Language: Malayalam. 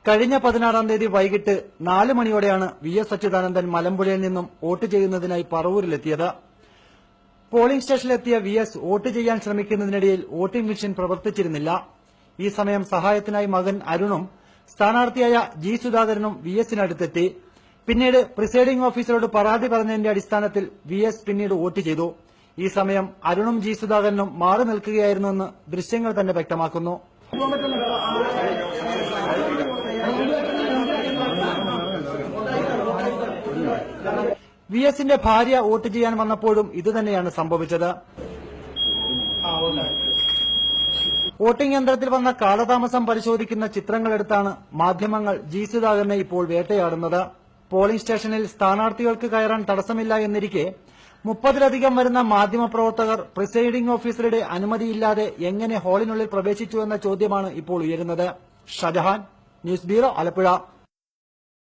കഴിഞ്ഞ 16-ാം തീയതി വൈകിട്ട് 4 മണിയോടെയാണ് വി.എസ്. അച്യുതാനന്ദൻ മലമ്പുഴയിൽ നിന്നും വോട്ട് ചെയ്യുന്നതിനായി പറവൂരിലെത്തിയത്. പോളിംഗ് സ്റ്റേഷനിലെത്തിയ വി.എസ്. വോട്ട് ചെയ്യാൻ ശ്രമിക്കുന്നതിനിടയിൽ വോട്ടിംഗ് മെഷീൻ പ്രവർത്തിച്ചിരുന്നില്ല. ഈ സമയം സഹായത്തിനായി മകൻ അരുണും സ്ഥാനാർത്ഥിയായ ജി. സുധാകരനും വി.എസിനടുത്തെത്തി. പിന്നീട് പ്രിസൈഡിംഗ് ഓഫീസറോട് പരാതി പറഞ്ഞതിന്റെ അടിസ്ഥാനത്തിൽ വി.എസ്. പിന്നീട് വോട്ട് ചെയ്തു. ഈ സമയം അരുണും ജി. സുധാകരനും മാറി നിൽക്കുകയായിരുന്നുവെന്ന് ദൃശ്യങ്ങൾ തന്നെ വ്യക്തമാക്കുന്നു. വി.എസിന്റെ ഭാര്യ വോട്ട് ചെയ്യാൻ വന്നപ്പോഴും ഇതുതന്നെയാണ് സംഭവിച്ചത്. വോട്ടിംഗ് യന്ത്രത്തിൽ വന്ന കാലതാമസം പരിശോധിക്കുന്ന ചിത്രങ്ങളെടുത്താണ് മാധ്യമങ്ങൾ ജി. സുധാകരനെ ഇപ്പോൾ വേട്ടയാടുന്നത്. പോളിംഗ് സ്റ്റേഷനിൽ സ്ഥാനാർത്ഥികൾക്ക് കയറാൻ തടസ്സമില്ല എന്നിരിക്കെ 30-ലധികം വരുന്ന മാധ്യമപ്രവർത്തകർ പ്രിസൈഡിംഗ് ഓഫീസറുടെ അനുമതിയില്ലാതെ എങ്ങനെ ഹാളിനുള്ളിൽ പ്രവേശിച്ചുവെന്ന ചോദ്യമാണ് ഇപ്പോൾ ഉയരുന്നത്. Shajahan, news bureau, Alappuzha.